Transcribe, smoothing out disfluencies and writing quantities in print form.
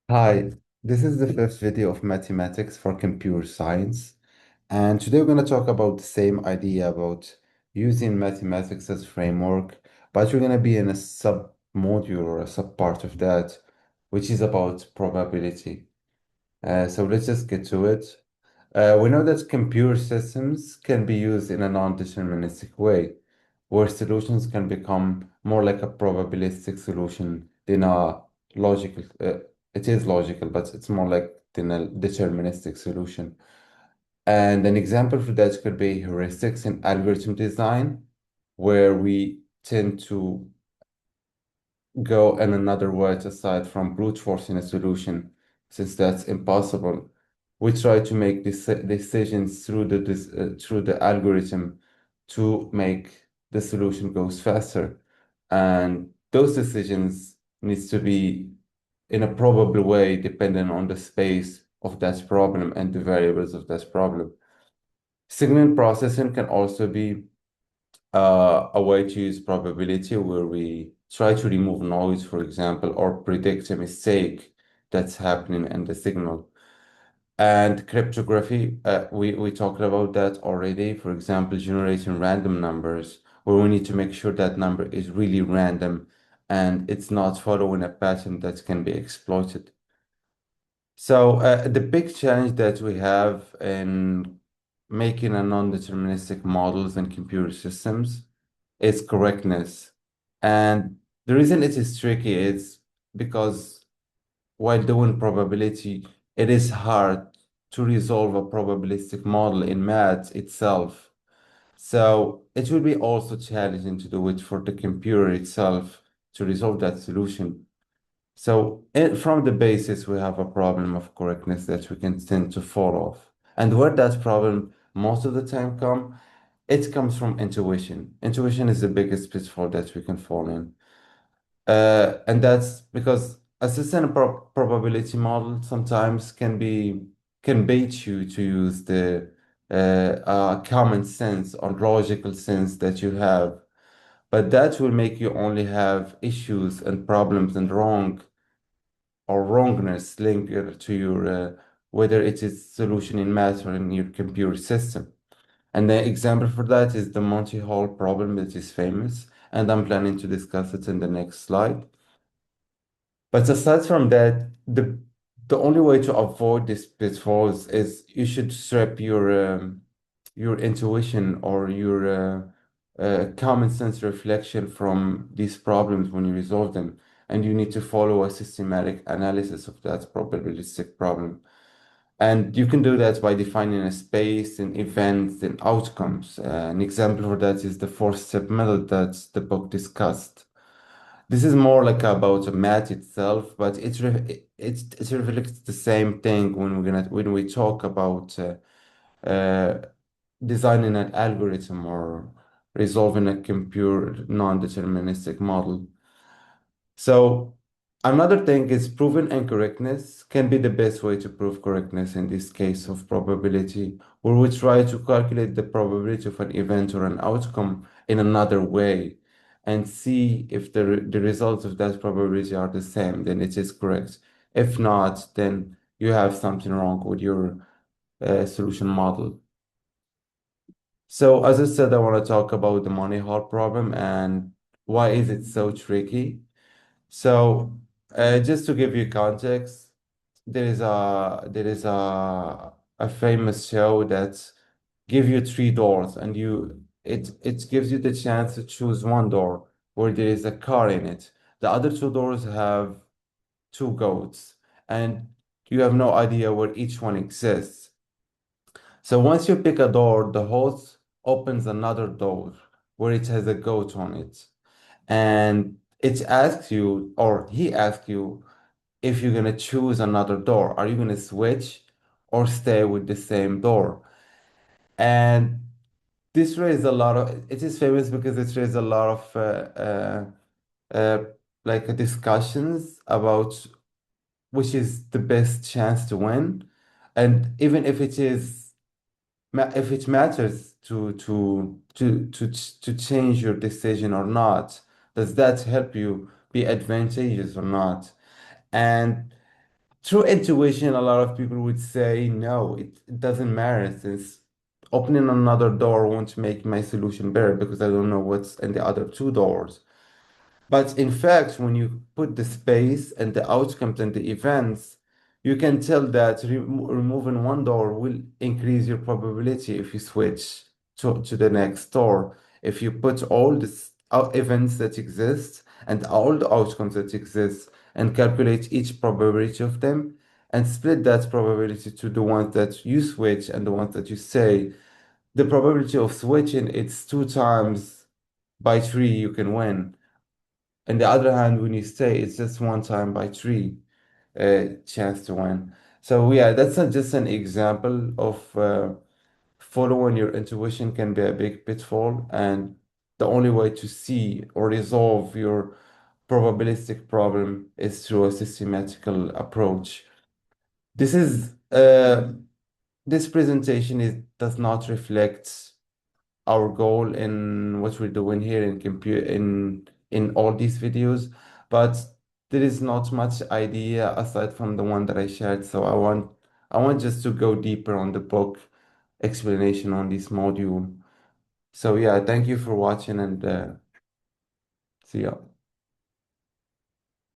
Hi, this is the fifth video of mathematics for computer science. And today we're going to talk about the same idea about using mathematics as framework, but we're going to be in a sub-module or a sub-part of that, which is about probability. So let's just get to it. We know that computer systems can be used in a non-deterministic way, where solutions can become more like a probabilistic solution than a logical. It is logical, but it's more like than a deterministic solution. And an example for that could be heuristics in algorithm design, where we tend to go in another words aside from brute forcing a solution, since that's impossible. We try to make decisions through through the algorithm to make the solution goes faster, and those decisions needs to be in a probable way, depending on the space of that problem and the variables of that problem. Signal processing can also be a way to use probability where we try to remove noise, for example, or predict a mistake that's happening in the signal. And cryptography, we talked about that already. For example, generating random numbers, where we need to make sure that number is really random and it's not following a pattern that can be exploited. So the big challenge that we have in making a non-deterministic models in computer systems is correctness. And the reason it is tricky is because while doing probability, it is hard to resolve a probabilistic model in math itself. So it will be also challenging to do it for the computer itself to resolve that solution. So from the basis, we have a problem of correctness that we can tend to fall off. And where that problem most of the time it comes from intuition. Intuition is the biggest pitfall that we can fall in. And that's because a system probability model sometimes can bait you to use the common sense or logical sense that you have, but that will make you only have issues and problems and wrongness linked to your whether it is solution in math or in your computer system. And the example for that is the Monty Hall problem that is famous, and I'm planning to discuss it in the next slide. But aside from that, the only way to avoid these pitfalls is you should strip your intuition or your common sense reflection from these problems when you resolve them, and you need to follow a systematic analysis of that probabilistic problem. And you can do that by defining a space and events and outcomes. An example for that is the four-step method that the book discussed. This is more like about math itself, but it reflects the same thing when we talk about uh, designing an algorithm or resolving a computer non-deterministic model. So another thing is proven incorrectness can be the best way to prove correctness in this case of probability, where we try to calculate the probability of an event or an outcome in another way and see if the results of that probability are the same, then it is correct. If not, then you have something wrong with your solution model. So as I said, I want to talk about the money hall problem and why is it so tricky. So, just to give you context, there is a famous show that give you three doors, and it gives you the chance to choose one door where there is a car in it. The other two doors have two goats, and you have no idea where each one exists. So once you pick a door, the host opens another door where it has a goat on it, and it asks you, or he asks you, if you're gonna choose another door. Are you gonna switch or stay with the same door? And this raised a lot of, it is famous because it raised a lot of uh, like discussions about which is the best chance to win. And even if it is, if it matters to change your decision or not, does that help you be advantageous or not? And Through intuition, a lot of people would say, no, it doesn't matter since opening another door won't make my solution better because I don't know what's in the other two doors. But in fact, when you put the space and the outcomes and the events, you can tell that removing one door will increase your probability if you switch to the next door. If you put all the events that exist and all the outcomes that exist and calculate each probability of them and split that probability to the ones that you switch and the ones that you say, the probability of switching, it's two times by three you can win. On the other hand, when you stay, it's just one time by three chance to win. So yeah, that's just an example of following your intuition can be a big pitfall, and the only way to see or resolve your probabilistic problem is through a systematical approach. This is this presentation does not reflect our goal in what we're doing here in compute in all these videos, but there is not much idea aside from the one that I shared. So I want just to go deeper on the book explanation on this module. So yeah, thank you for watching and see ya.